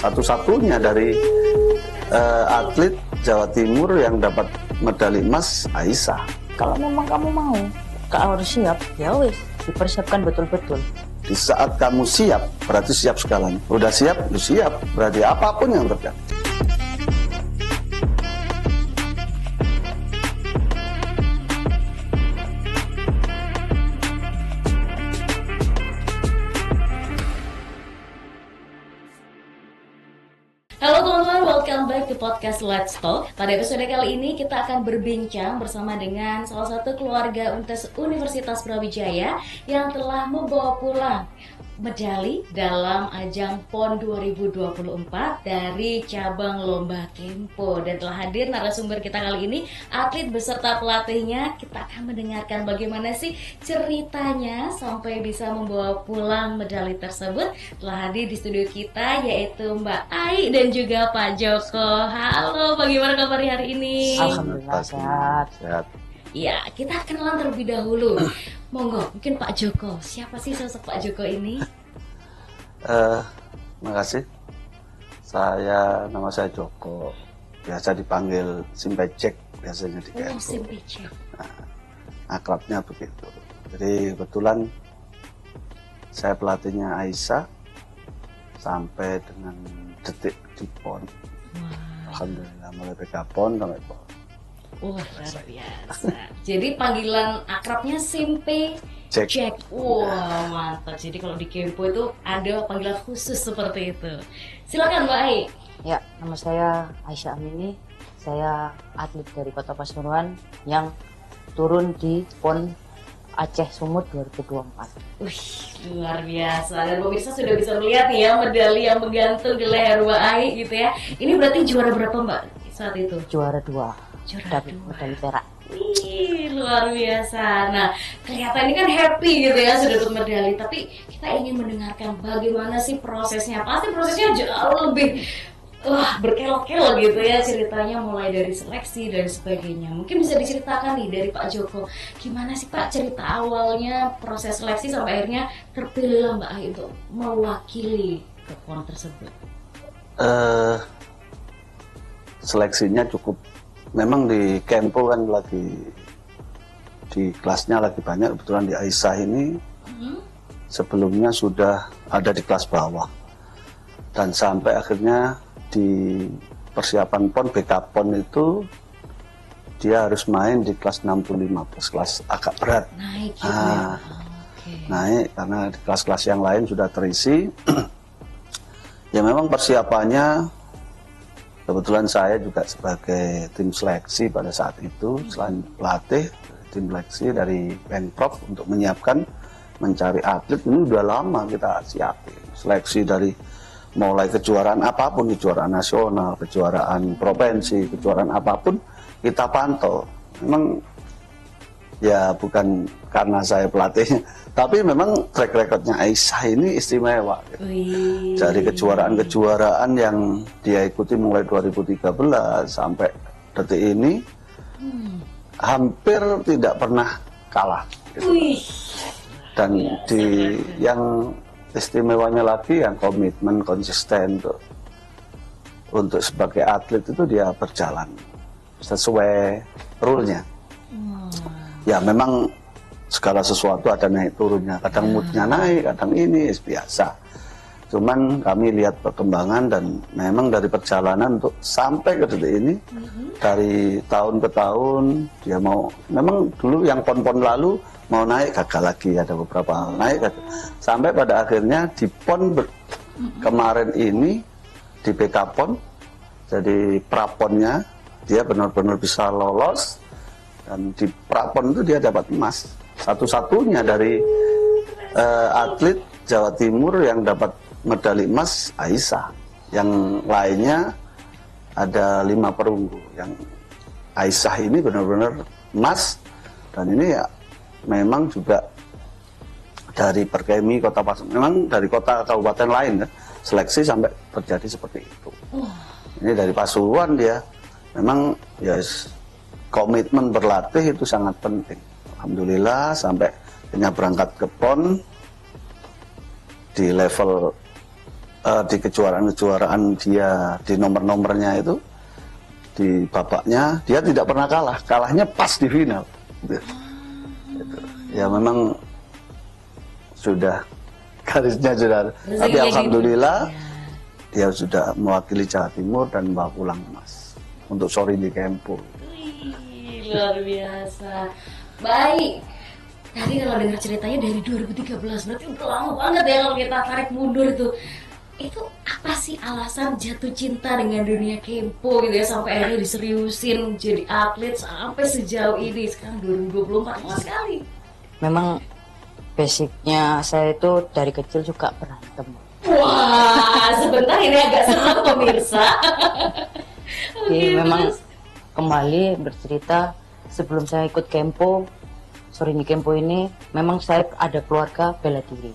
satu-satunya dari atlet Jawa Timur yang dapat medali emas, Aisyah. Kalau memang kamu mau, kau harus siap. Ya wis, dipersiapkan betul-betul. Di saat kamu siap, berarti siap segalanya. Udah siap, lu siap. Berarti apapun yang terjadi. Halo teman-teman, welcome back to podcast Let's Talk. Pada episode kali ini kita akan berbincang bersama dengan salah satu keluarga Universitas Brawijaya yang telah membawa pulang medali dalam ajang PON 2024 dari cabang lomba Kempo. Dan telah hadir narasumber kita kali ini, atlet beserta pelatihnya. Kita akan mendengarkan bagaimana sih ceritanya sampai bisa membawa pulang medali tersebut. Telah hadir di studio kita yaitu Mbak Ai dan juga Pak Joko. Halo, bagaimana kabarnya hari ini? Alhamdulillah sehat. Ya, kita kenalan terlebih dahulu. Monggo, mungkin Pak Joko. Siapa sih sosok Pak Joko ini? Makasih. Nama saya Joko. Biasa dipanggil Simpecek biasanya di Kempo. Simpecek. Akrabnya begitu. Jadi kebetulan saya pelatihnya Aisyah sampai dengan detik di PON. Alhamdulillah, mulai PK PON sampai PON. Luar biasa. Jadi panggilan akrabnya Simpe Jack. Wah, mantap. Jadi kalau di Kempo itu ada panggilan khusus seperti itu. Silakan Mbak Ai. Ya, nama saya Aisyah Amini. Saya atlet dari Kota Pasuruan yang turun di PON Aceh Sumut 2024. Wih, luar biasa. Dan pemirsa sudah bisa melihat nih ya medali yang menggantung di leher Mbak Ai gitu ya. Ini berarti juara berapa Mbak saat itu? Juara 2. Dapat medali perak. Wih, luar biasa. Nah, kelihatan ini kan happy gitu ya sudah dapat medali. Tapi kita ingin mendengarkan bagaimana sih prosesnya. Pasti prosesnya jauh lebih berkelok-kelok gitu ya ceritanya, mulai dari seleksi dan sebagainya. Mungkin bisa diceritakan nih dari Pak Joko, gimana sih Pak cerita awalnya proses seleksi sampai akhirnya terpilihlah Mbak Ai untuk mewakili ke PON tersebut. Seleksinya cukup. Memang di Kempo kan lagi di kelasnya lagi banyak. Kebetulan di Aisyah ini sebelumnya sudah ada di kelas bawah. Dan sampai akhirnya di persiapan PON, BK PON itu dia harus main di kelas 65 plus, kelas agak berat. Naik gitu ya. Naik karena di kelas-kelas yang lain sudah terisi. Ya memang persiapannya, kebetulan saya juga sebagai tim seleksi pada saat itu, selain pelatih, tim seleksi dari Pemprov untuk menyiapkan mencari atlet. Ini udah lama kita siapin seleksi dari mulai kejuaraan apapun, kejuaraan nasional, kejuaraan provinsi, kejuaraan apapun kita pantau. Memang ya bukan karena saya pelatihnya, tapi memang track recordnya Aisyah ini istimewa gitu. Dari kejuaraan-kejuaraan yang dia ikuti mulai 2013 sampai detik ini hampir tidak pernah kalah gitu. Dan di yang istimewanya lagi yang komitmen konsisten untuk sebagai atlet itu dia berjalan sesuai rule-nya. Ya memang segala sesuatu ada naik turunnya, kadang moodnya naik, kadang ini biasa. Cuman kami lihat perkembangan dan memang dari perjalanan untuk sampai ke detik ini, dari tahun ke tahun dia mau, memang dulu yang PON-PON lalu mau naik gagal lagi, ada beberapa naik gagal. Sampai pada akhirnya di PON kemarin ini di BK PON, jadi praponnya dia benar-benar bisa lolos. Dan di prapon itu dia dapat emas, satu-satunya dari atlet Jawa Timur yang dapat medali emas, Aisyah. Yang lainnya ada 5 perunggu. Yang Aisyah ini benar-benar emas. Dan ini ya memang juga dari Perkemi Kota Pasuruan, memang dari kota kabupaten lain ya, seleksi sampai terjadi seperti itu. Ini dari Pasuruan dia, memang ya komitmen berlatih itu sangat penting. Alhamdulillah sampai hanya berangkat ke PON di level di kejuaraan-kejuaraan dia di nomor-nomornya itu, di babaknya dia tidak pernah kalah, kalahnya pas di final. Gitu. Ya memang sudah garisnya sudah, tapi alhamdulillah dia sudah mewakili Jawa Timur dan membawa pulang emas untuk Sorinji Kempo. Wih, luar biasa. Baik. Tadi kalau dengar ceritanya dari 2013, berarti udah lama banget ya kalau kita tarik mundur itu. Itu apa sih alasan jatuh cinta dengan dunia Kempo gitu ya, sampai akhirnya diseriusin jadi atlet sampai sejauh ini, sekarang 2024 lama sekali. Memang basicnya saya itu dari kecil suka berantem. Wah, sebentar ini agak serem pemirsa. Jadi Oke, memang terus? kembali bercerita, sebelum saya ikut Kempo, Sorinji Kempo ini, memang saya ada keluarga bela diri.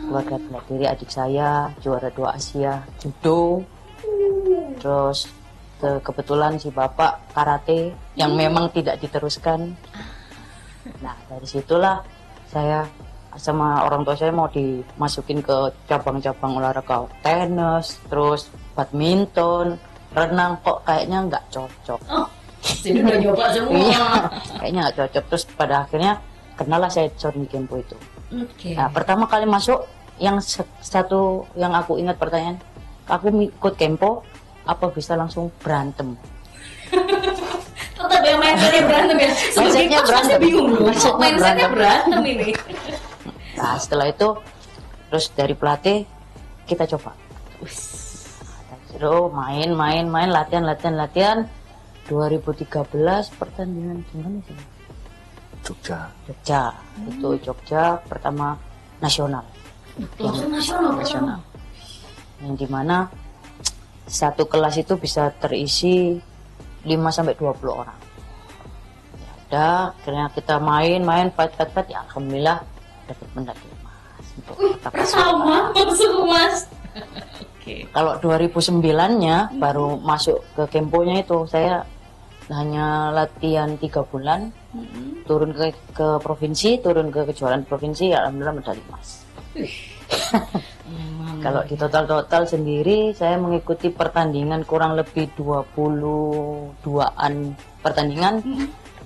Keluarga bela diri, adik saya juara 2 Asia judo. Terus kebetulan si bapak karate yang memang tidak diteruskan. Nah dari situlah saya sama orang tua saya mau dimasukin ke cabang-cabang olahraga tenis, terus badminton, renang, kok kayaknya nggak cocok. Oh, jadi udah nyoba semua. Iya, kayaknya nggak cocok. Terus pada akhirnya kenalah saya Sorinji Kempo itu. Oke. Nah pertama kali masuk, yang satu yang aku ingat pertanyaan, aku ikut Kempo apa bisa langsung berantem? Tetap yang mindsetnya berantem ya. Mindsetnya Sebagai coach pasti berantem. bingung loh. Mindsetnya Mindsetnya berantem. berantem ini. Nah setelah itu terus dari pelatih kita coba terus main latihan 2013 pertandingan di mana sih? Jogja. Itu Jogja pertama nasional. Langsung nasional pertama. Yang dimana satu kelas itu bisa terisi 5-20 orang. Ya udah, akhirnya kita main fight, ya alhamdulillah dapat medali emas untuk Kota Pertama Pasuruan. masuk emas. Oke. Kalau 2009-nya baru masuk ke Kemponya itu, saya hanya latihan 3 bulan, turun ke provinsi, turun ke kejuaraan provinsi, ya alhamdulillah medali emas. Kalau di total sendiri saya mengikuti pertandingan kurang lebih 22-an pertandingan.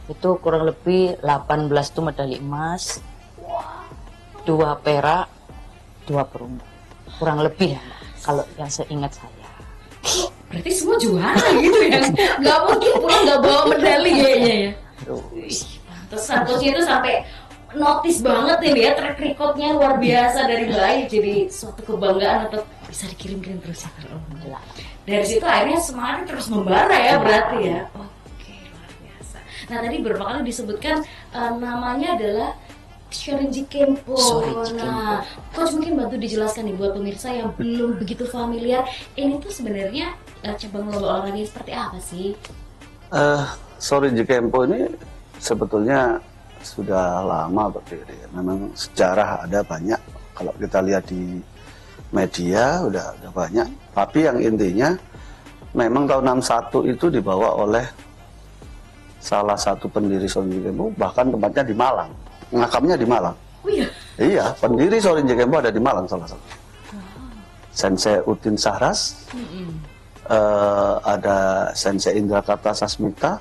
Itu kurang lebih 18 itu medali emas, 2 perak, 2 perunggu. Kurang lebih ya, kalau yang seingat saya. Berarti semua juara gitu ya. Gak mungkin pulang gak bawa medali kayaknya ya. Terus coachnya itu sampai notice banget nih ya, track recordnya luar biasa dari baik, jadi suatu kebanggaan untuk bisa dikirim-kirim terus ya. Alhamdulillah. Dari situ akhirnya semangatnya terus membara ya berarti ya. Oke, luar biasa. Nah tadi beberapa kali disebutkan namanya adalah Sorinji Kempo. Nah, coach mungkin bantu dijelaskan nih buat pemirsa yang belum begitu familiar, ini tuh sebenarnya cabang lomba olahraga seperti apa sih? Sorinji Kempo ini sebetulnya sudah lama berdiri. Memang sejarah ada banyak. Kalau kita lihat di media udah banyak. Tapi yang intinya memang tahun 61 itu dibawa oleh salah satu pendiri Sorinji Kempo, bahkan tempatnya di Malang. Ngakamnya di Malang. Oh iya. Iya, pendiri Sorinji Kempo ada di Malang salah satu. Sensei Udin Sahras, ada Sensei Indra Kartasasmita,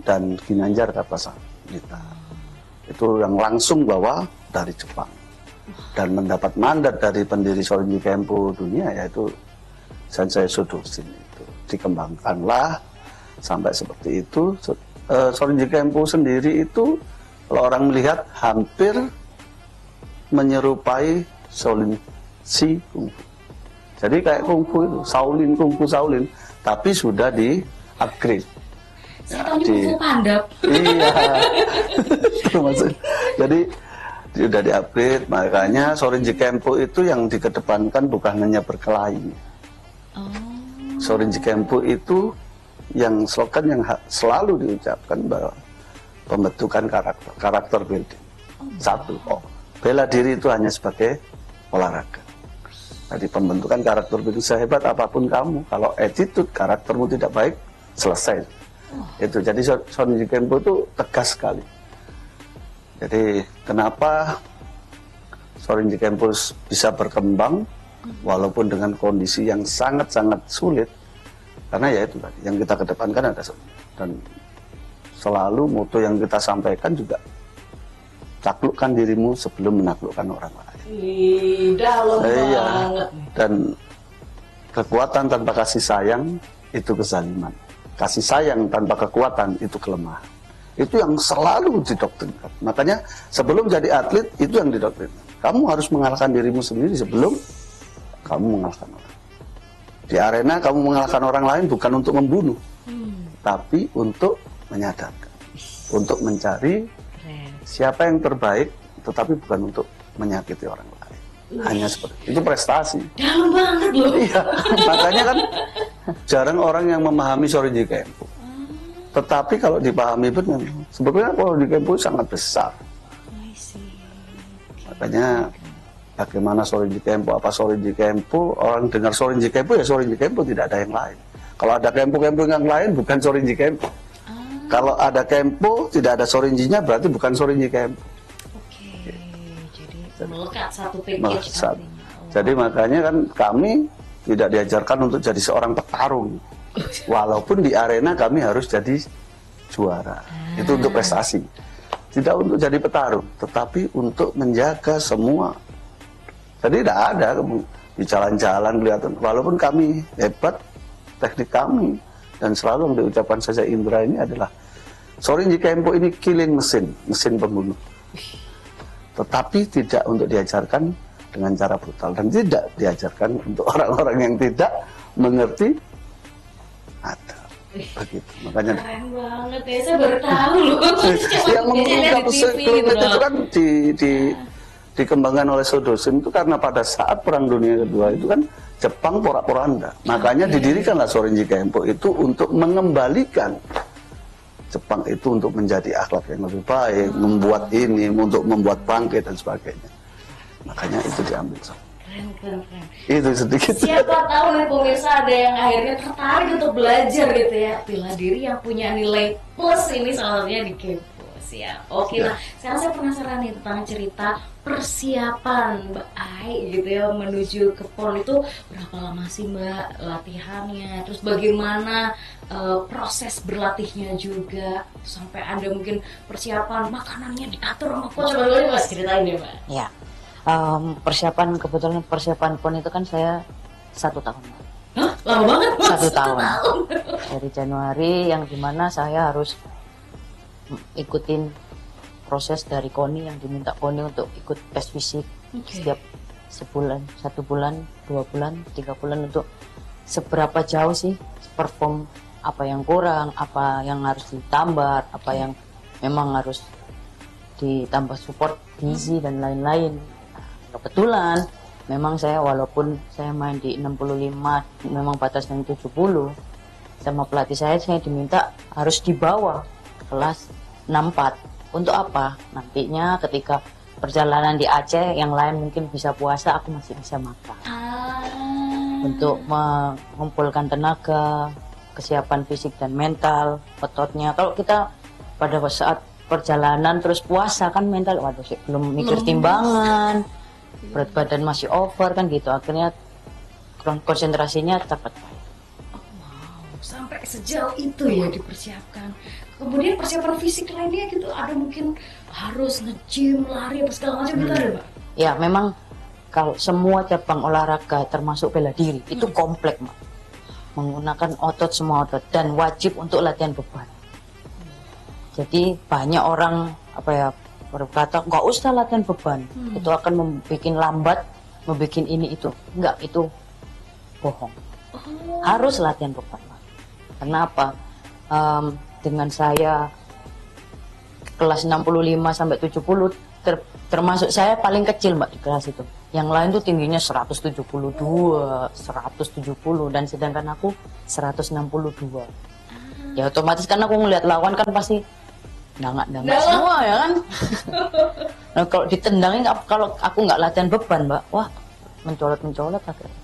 dan Ginanjar Kartasasmita. Itu yang langsung bawa dari Jepang dan mendapat mandat dari pendiri Sorinji Kempo dunia, yaitu Sensei Sudoshin. Itu dikembangkanlah sampai seperti itu. Sorinji Kempo sendiri itu kalau orang melihat hampir menyerupai Shaolin Kung Fu. Jadi kayak Kung Fu itu, Kung Fu Shaolin, tapi sudah di upgrade. Saya tahu Kung Fu Pandap. Iya. Itu maksud. Jadi sudah di-upgrade, makanya Sorinji Kempo itu yang dikedepankan bukan hanya berkelahi. Sorinji Kempo itu yang slogan yang selalu diucapkan bahwa pembentukan karakter building. Satu, bela diri itu hanya sebagai olahraga. Jadi pembentukan karakter building, sehebat apapun kamu, kalau attitude karaktermu tidak baik, selesai. Itu jadi Sorinji Kempo itu tegas sekali. Jadi kenapa Sorinji Kempo bisa berkembang walaupun dengan kondisi yang sangat-sangat sulit, karena ya itu tadi yang kita kedepankan ada, dan selalu moto yang kita sampaikan juga, taklukkan dirimu sebelum menaklukkan orang lain. Dalam Iya. banget. Dan kekuatan tanpa kasih sayang itu kezaliman. Kasih sayang tanpa kekuatan itu kelemahan. Itu yang selalu didoktrinkan. Makanya sebelum jadi atlet itu yang didoktrinkan. Kamu harus mengalahkan dirimu sendiri sebelum kamu mengalahkan orang. Di arena kamu mengalahkan orang lain bukan untuk membunuh, tapi untuk menyadarkan, untuk mencari Keren. siapa yang terbaik, tetapi bukan untuk menyakiti orang lain. Hanya seperti itu, prestasi. Dalam banget loh. Iya, makanya kan jarang orang yang memahami Shorinji Kempo. Tetapi kalau dipahami benar, sebetulnya Shorinji Kempo sangat besar. I see. Makanya bagaimana Shorinji Kempo, apa Shorinji Kempo, orang dengar Shorinji Kempo ya Shorinji Kempo, tidak ada yang lain. Kalau ada Kempo-Kempo yang lain bukan Shorinji Kempo. Kalau ada Kempo tidak ada Shorinjinya berarti bukan Shorinji Kempo. Oke, jadi melekat satu package Melesat. artinya. Oh. Jadi makanya kan kami tidak diajarkan untuk jadi seorang petarung. Walaupun di arena kami harus jadi juara. Itu untuk prestasi. Tidak untuk jadi petarung, tetapi untuk menjaga semua. Jadi tidak ada di jalan-jalan kelihatan. Walaupun kami hebat, teknik kami, dan selalu yang diucapkan saja Indra ini adalah Shorinji Kempo ini killing mesin pembunuh. Tetapi tidak untuk diajarkan dengan cara brutal, dan tidak diajarkan untuk orang-orang yang tidak mengerti adab. Begitu. Makanya Keren banget ya, saya baru tahu loh. yang mengungkap sekelumit itu kan dikembangkan oleh Sodosin itu karena pada saat Perang Dunia Kedua itu kan Jepang porak-poranda. Makanya didirikanlah Shorinji Kempo itu untuk mengembalikan Jepang itu untuk menjadi akhlak yang lebih baik, membuat ini, untuk membuat bangkit dan sebagainya. Makanya itu diambil. Keren. Itu sedikit. Siapa tahu nih pemirsa ada yang akhirnya tertarik untuk belajar gitu ya, bela diri yang punya nilai plus ini salah satunya di Kempo. Ya. Oke, nah sekarang saya penasaran nih tentang cerita persiapan Mbak Ai gitu ya menuju ke PON itu berapa lama sih Mbak latihannya, terus bagaimana proses berlatihnya juga sampai ada mungkin persiapan makanannya diatur sama coach, bagaimana Mas ceritain ya Mbak? Ya, kebetulan persiapan PON itu kan saya 1 tahun. Hah? Lama banget Mas? 1 tahun. Dari Januari yang dimana saya harus ikutin proses dari KONI yang diminta KONI untuk ikut tes fisik setiap sebulan, 1 bulan, 2 bulan, 3 bulan untuk seberapa jauh sih perform, apa yang kurang, apa yang harus ditambah, apa yang memang harus ditambah support gizi dan lain-lain. Nah, kebetulan memang saya walaupun saya main di 65 memang batasnya 70 sama pelatih saya diminta harus di bawah kelas 64. Untuk apa? Nantinya ketika perjalanan di Aceh yang lain mungkin bisa puasa, aku masih bisa makan. Untuk mengumpulkan tenaga, kesiapan fisik dan mental, ototnya. Kalau kita pada saat perjalanan terus puasa kan mental, waduh belum mikir timbangan, berat badan masih over kan gitu. Akhirnya konsentrasinya cepat. Sampai sejauh itu ya dipersiapkan. Kemudian persiapan fisik lainnya gitu, ada mungkin harus nge-gym, lari, apa segala macam gitu ada Mbak? Ya memang kalau semua cabang olahraga termasuk bela diri itu kompleks Mbak. Menggunakan otot, semua otot, dan wajib untuk latihan beban. Jadi banyak orang berkata nggak usah latihan beban, itu akan membuat lambat, membuat ini itu. Enggak, itu bohong. Harus latihan beban Mbak. Kenapa? Dengan saya kelas 65 sampai 70 termasuk saya paling kecil Mbak di kelas itu. Yang lain tuh tingginya 172, 170 dan sedangkan aku 162. Ya otomatis kan aku ngeliat lawan kan pasti dangak-dangak semua ya kan. Nah, kalau ditendangin kalau aku nggak latihan beban Mbak, wah mencolot akhirnya.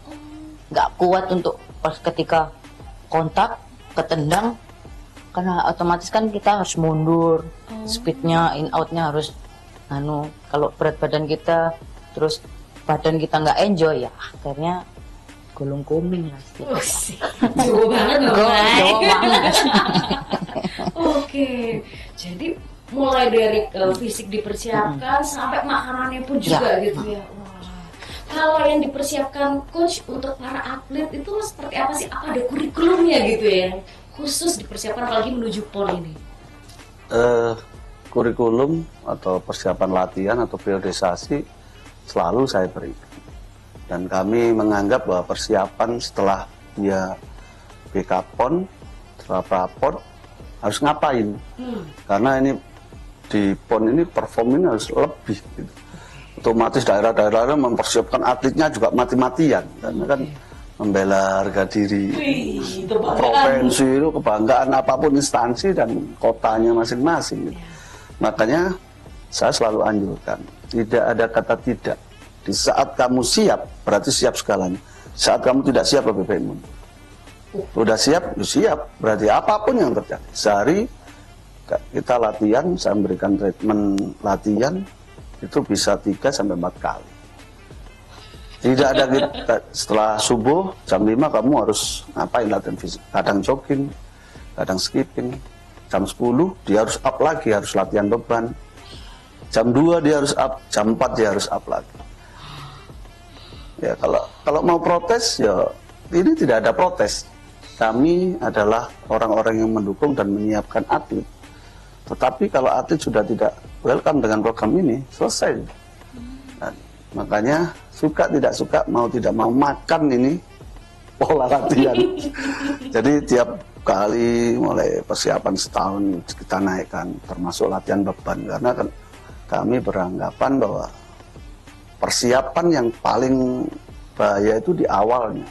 Nggak kuat untuk pas ketika kontak ketendang, karena otomatis kan kita harus mundur, speednya in outnya harus kalau berat badan kita terus badan kita nggak enjoy ya akhirnya gulung kuming lah sih. Jauh banget loh, Mai. Jauh banget. Oke, jadi mulai dari fisik dipersiapkan sampai makanannya pun juga gitu ya. Wah. Kalau yang dipersiapkan coach untuk para atlet itu seperti apa sih? Apa ada kurikulumnya gitu ya? Khusus dipersiapkan apalagi menuju PON ini. Kurikulum atau persiapan latihan atau periodisasi selalu saya berikan. Dan kami menganggap bahwa persiapan setelah dia BK-PON, setelah pra-PON harus ngapain. Karena ini di PON ini perform ini harus lebih gitu. Otomatis daerah-daerah mempersiapkan atletnya juga mati-matian. Karena kan membela harga diri provinsi itu kebanggaan apapun instansi dan kotanya masing-masing gitu. Makanya saya selalu anjurkan, tidak ada kata tidak. Di saat kamu siap, berarti siap segalanya. Saat kamu tidak siap, lebih baik mundur. Udah siap, ya siap. Berarti apapun yang terjadi. Sehari kita latihan, saya memberikan treatment latihan, itu bisa 3-4 kali. Tidak ada kita, setelah subuh, jam 5 kamu harus ngapain latihan fisik. Kadang jogging, kadang skipping. Jam 10 dia harus up lagi, harus latihan beban. Jam 2 dia harus up, jam 4 dia harus up lagi. Ya kalau mau protes ya ini tidak ada protes. Kami adalah orang-orang yang mendukung dan menyiapkan atlet. Tetapi kalau atlet sudah tidak welcome dengan program ini, selesai. Dan makanya suka tidak suka, mau tidak mau makan ini pola latihan. Jadi tiap kali mulai persiapan setahun kita naikkan, termasuk latihan beban, karena kan kami beranggapan bahwa persiapan yang paling bahaya itu di awalnya.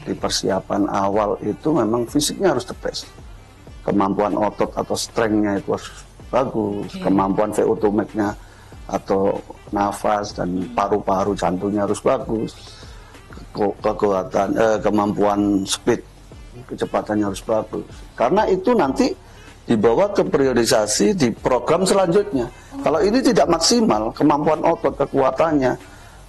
Di persiapan awal itu memang fisiknya harus the best. Kemampuan otot atau strength-nya itu harus bagus, kemampuan VO2 max-nya atau nafas dan paru-paru jantungnya harus bagus, kekuatan kemampuan speed kecepatannya harus bagus. Karena itu nanti dibawa ke periodisasi di program selanjutnya. Kalau ini tidak maksimal, kemampuan otot, kekuatannya,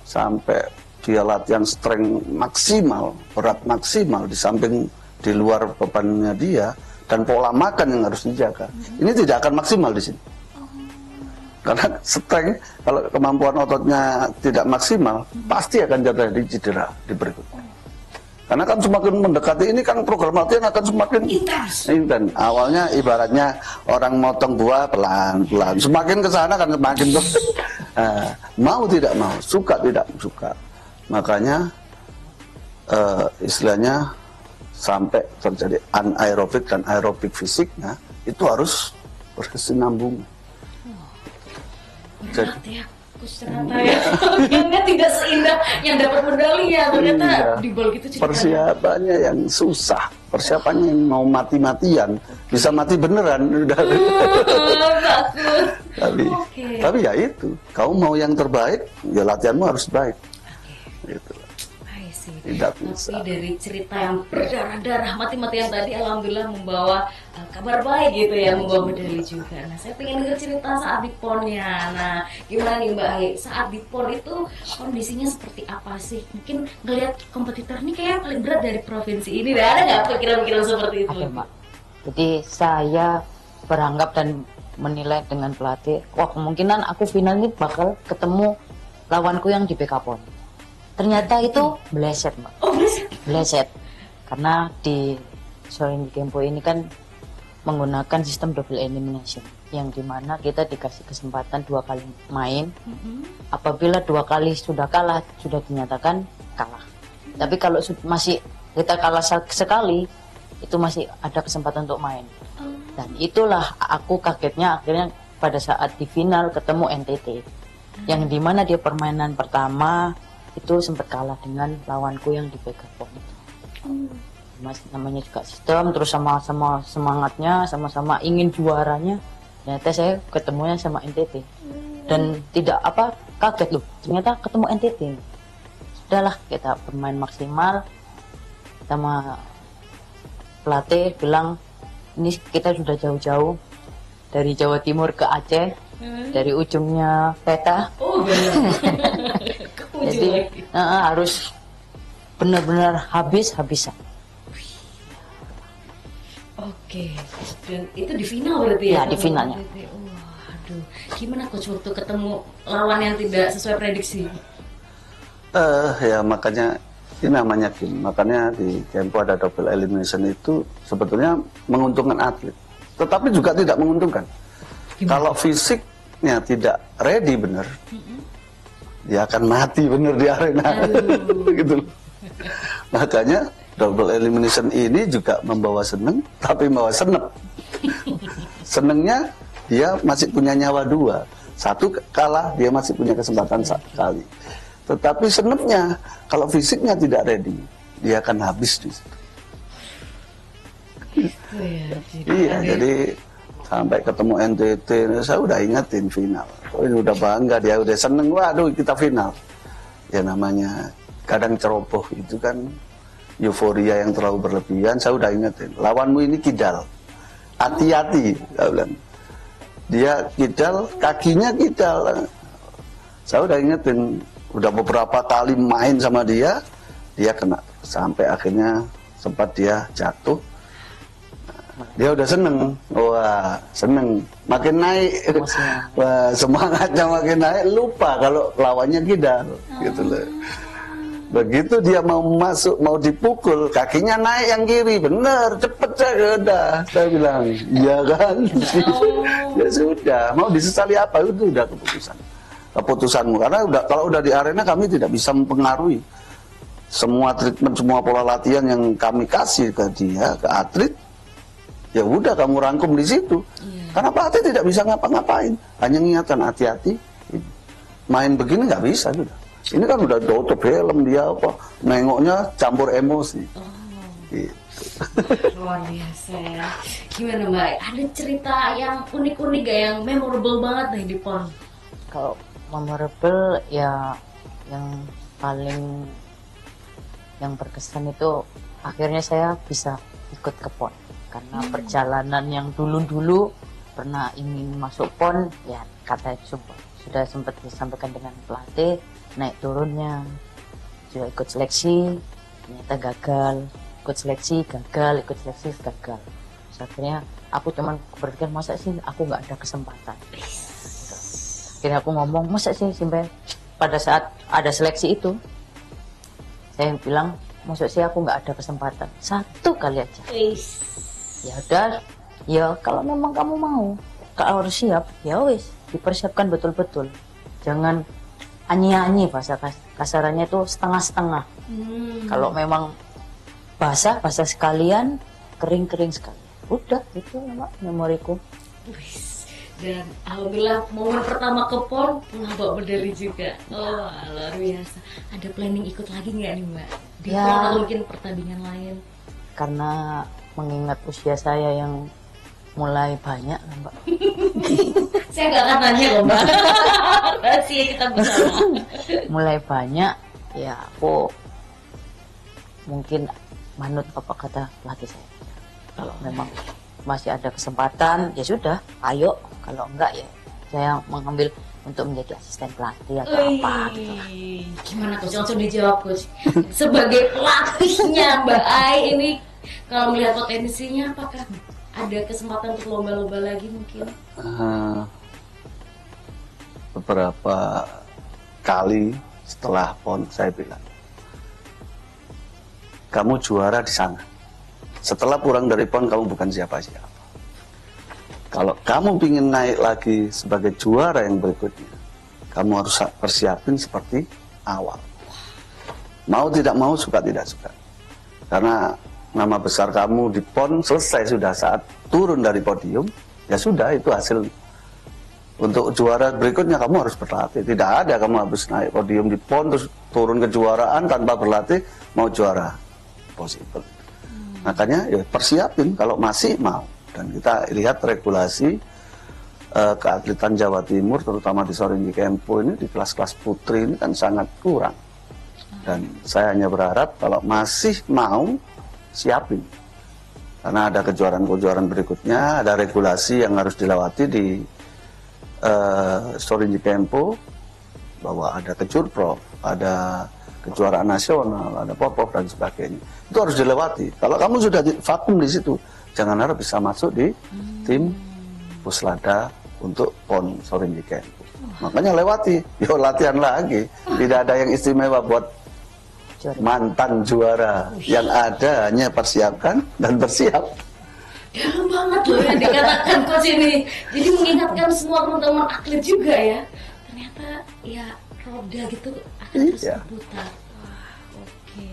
sampai dia latihan strength maksimal, berat maksimal, di samping di luar bebannya dia, dan pola makan yang harus dijaga, ini tidak akan maksimal di sini. Karena strength, kalau kemampuan ototnya tidak maksimal, pasti akan jadi cedera di berikutnya. Karena kan semakin mendekati ini kan program latihan akan semakin intens. Awalnya ibaratnya orang motong buah pelan-pelan. Semakin ke sana kan semakin mau tidak mau, suka tidak suka. Makanya istilahnya sampai terjadi anaerobik dan aerobik fisiknya itu harus berkesinambungan. Berat ya. Ternyata ya tidak seindah yang dapat medali ya, ternyata di bal gitu ceritanya. Persiapannya yang susah, persiapannya yang mau mati-matian, bisa mati beneran udah. Tapi ya itu, kamu mau yang terbaik, ya latihanmu harus baik. Gitu. Tidak bisa. Tapi dari cerita yang berdarah-darah mati-matian tadi, alhamdulillah membawa kabar baik gitu ya, membawa medali juga. Nah, saya pengen dengar cerita saat di PON-nya. Nah, gimana nih Mbak Ai? Saat di PON itu kondisinya seperti apa sih? Mungkin ngelihat kompetitor ini kayak paling berat dari provinsi ini. Ada nggak pikiran-pikiran seperti itu? Oke, Mbak. Jadi saya beranggap dan menilai dengan pelatih, wah kemungkinan aku final ini bakal ketemu lawanku yang di BK PON. Ternyata itu meleset, Mbak. Oh, meleset. Karena di Shorinji Kempo ini kan menggunakan sistem double elimination, yang dimana kita dikasih kesempatan 2 kali main. Apabila 2 kali sudah kalah, sudah dinyatakan kalah. Tapi kalau masih kita kalah sekali, itu masih ada kesempatan untuk main. Dan itulah aku kagetnya akhirnya pada saat di final ketemu NTT, yang dimana dia permainan pertama itu sempat kalah dengan lawanku yang di BK-PON itu. Mas, namanya juga sistem, terus sama-sama semangatnya, sama-sama ingin juaranya. Ternyata saya ketemunya sama NTT dan tidak kaget loh, ternyata ketemu NTT. Sudahlah, kita bermain maksimal. Sama pelatih bilang ini kita sudah jauh-jauh dari Jawa Timur ke Aceh, dari ujungnya peta. Jadi harus benar-benar habis-habisan. Oke, dan itu di final berarti ya? Ya, di finalnya. Aduh, gimana coach waktu ketemu lawan yang tidak sesuai prediksi? Ya makanya ini namanya game. Makanya di Kempo ada double elimination itu sebetulnya menguntungkan atlet, tetapi juga tidak menguntungkan. Kalau fisiknya tidak ready bener, dia akan mati bener di arena. Gitu. Makanya double elimination ini juga membawa seneng, tapi membawa senep. Senengnya dia masih punya nyawa 2. 1 kalah, dia masih punya kesempatan sekali. Tetapi senepnya, kalau fisiknya tidak ready, dia akan habis di situ. Iya, jadi sampai ketemu NTT, saya udah ingetin final. Oh, ini udah bangga, dia udah seneng, waduh kita final. Ya namanya kadang ceroboh itu kan euforia yang terlalu berlebihan. Saya udah ingetin, lawanmu ini kidal, hati-hati, saya bilang. Dia kidal, kakinya kidal. Saya udah ingetin, udah beberapa kali main sama dia kena, sampai akhirnya sempat dia jatuh. Dia udah seneng, wah seneng, makin naik, wah semangatnya makin naik, lupa kalau lawannya kidal, gitu loh. Begitu dia mau masuk, mau dipukul, kakinya naik yang kiri, bener, cepet saya udah, saya bilang, iya kan, ya sudah, mau disesali apa, itu udah keputusanmu, karena kalau udah di arena kami tidak bisa mempengaruhi semua treatment, semua pola latihan yang kami kasih ke dia, ke atlet. Ya udah kamu rangkum di situ. Karena pelatih tidak bisa ngapa-ngapain, hanya mengingatkan hati-hati. Main begini nggak bisa sudah. Ini kan udah tutup helm dia apa, nengoknya campur emosi. Gitu. Luar biasa ya. Gimana Mbak? Ada cerita yang unik-unik gak, yang memorable banget nih di PON? Kalau memorable ya yang paling yang berkesan itu akhirnya saya bisa ikut ke PON. Karena perjalanan yang dulu-dulu pernah ingin masuk PON, ya kata sudah sempat disampaikan dengan pelatih, naik turunnya, juga ikut seleksi, ternyata gagal, ikut seleksi gagal, ikut seleksi gagal. Terus akhirnya aku cuman berpikir, masa sih aku nggak ada kesempatan. Akhirnya aku ngomong, masa sih sampai pada saat ada seleksi itu, saya bilang, masa sih aku nggak ada kesempatan, 1 kali aja. Ya udah, ya kalau memang kamu mau, kalau harus siap, ya wis, dipersiapkan betul-betul. Jangan anyi-anyi, bahasa kasarannya itu setengah-setengah. Kalau memang basah sekalian, kering sekali. Udah, itu Mbak memoriku. Dan alhamdulillah momen pertama ke PON pernah bawa medali juga. Oh, luar biasa. Ada planning ikut lagi nggak nih Mbak? Di PON atau mungkin pertandingan lain? Karena mengingat usia saya yang mulai banyak, Mbak. Saya nggak akan nanya loh Mbak. Rahasia kita bersama. Mulai banyak, ya aku mungkin manut apa kata pelatih saya. Kalau memang masih ada kesempatan, ya sudah, ayo. Kalau enggak, ya saya mengambil untuk menjadi asisten pelatih atau apa gitu. Gimana Coach? Langsung dijawab Coach. Sebagai pelatihnya Mbak Ai ini, kalau melihat potensinya, apakah ada kesempatan untuk lomba-lomba lagi mungkin? Beberapa kali setelah PON saya bilang, kamu juara di sana. Setelah pulang dari PON kamu bukan siapa-siapa. Kalau kamu ingin naik lagi sebagai juara yang berikutnya, kamu harus persiapin seperti awal. Mau tidak mau, suka tidak suka. Karena nama besar kamu di PON selesai sudah saat turun dari podium, ya sudah, itu hasil. Untuk juara berikutnya kamu harus berlatih. Tidak ada kamu habis naik podium di PON terus turun kejuaraan tanpa berlatih mau juara. Possible. Makanya ya persiapin kalau masih mau. Dan kita lihat regulasi keatletan Jawa Timur, terutama di Sorinji Kempo ini, di kelas-kelas putri ini kan sangat kurang. Dan saya hanya berharap kalau masih mau, siapin. Karena ada kejuaraan-kejuaraan berikutnya, ada regulasi yang harus dilewati di Sorinji Kempo. bahwa ada kejurprov, ada kejuaraan nasional, ada popov dan sebagainya. Itu harus dilewati. Kalau kamu sudah vakum di situ, jangan harap bisa masuk di tim Puslada untuk PON Sorinji Kempo. Makanya lewati, yuk latihan lagi. Tidak ada yang istimewa buat mantan juara. Yang ada hanya persiapkan dan bersiap. Dalam banget loh yang dikatakan coach ini. Jadi mengingatkan semua teman-teman atlet juga ya. Ternyata ya roda gitu akan terus berputar. Oke,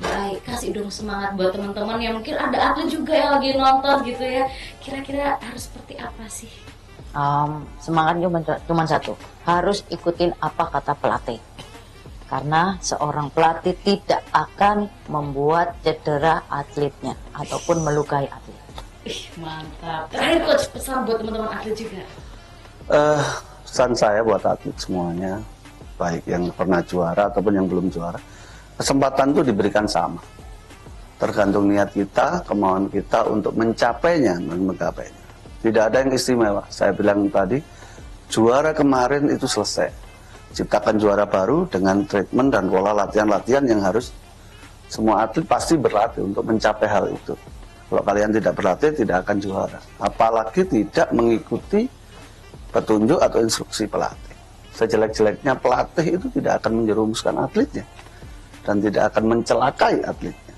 baik. Kasih dong semangat buat teman-teman yang mungkin ada atlet juga yang lagi nonton gitu ya. Kira-kira harus seperti apa sih? Semangatnya cuma satu, harus ikutin apa kata pelatih. Karena seorang pelatih tidak akan membuat cedera atletnya ataupun melukai atlet. Mantap. Terakhir coach, pesan buat teman-teman atlet juga. Pesan saya buat atlet semuanya, baik yang pernah juara ataupun yang belum juara, kesempatan itu diberikan sama. Tergantung niat kita, kemauan kita untuk mencapainya dan menggapainya. Tidak ada yang istimewa. Saya bilang tadi, juara kemarin itu selesai. Ciptakan juara baru dengan treatment dan pola latihan-latihan yang harus semua atlet pasti berlatih untuk mencapai hal itu. Kalau kalian tidak berlatih, tidak akan juara. Apalagi tidak mengikuti petunjuk atau instruksi pelatih. Sejelek-jeleknya pelatih itu tidak akan menjerumuskan atletnya dan tidak akan mencelakai atletnya.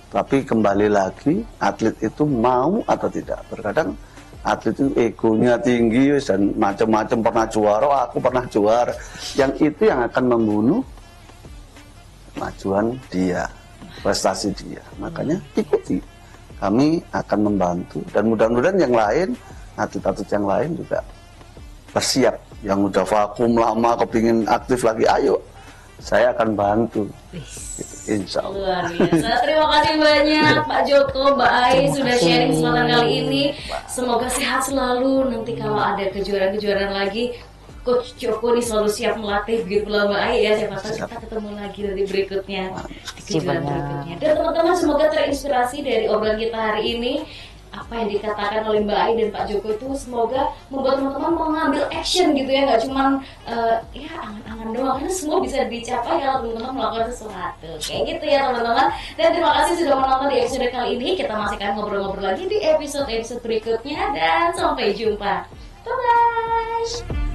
Tapi kembali lagi, atlet itu mau atau tidak. Terkadang atlet itu egonya tinggi dan macam-macam, pernah juara, aku pernah juara. Yang itu yang akan membunuh kemajuan dia, prestasi dia. Makanya ikuti, kami akan membantu dan mudah-mudahan yang lain, atlet-atlet yang lain juga bersiap. Yang udah vakum lama kepingin aktif lagi, ayo saya akan bantu. Insya Allah. Luar biasa. Terima kasih banyak Pak Joko, Mbak Ai sudah sharing kesempatan kali ini. Semoga sehat selalu. Nanti kalau ada kejuaraan-kejuaraan lagi, Coach Joko nih selalu siap melatih, begitu pula Mbak Ai ya. Siapa tahu kita ketemu lagi dari berikutnya, di kejuaraan berikutnya. Dan teman-teman semoga terinspirasi dari obrolan kita hari ini. Apa yang dikatakan oleh Mbak Ai dan Pak Joko itu semoga membuat teman-teman mengambil action gitu ya, nggak cuman ya angan-angan doang, karena semua bisa dicapai kalau teman-teman melakukan sesuatu kayak gitu ya teman-teman. Dan terima kasih sudah menonton di episode kali ini. Kita masih akan ngobrol-ngobrol lagi di episode berikutnya dan sampai jumpa. Bye bye.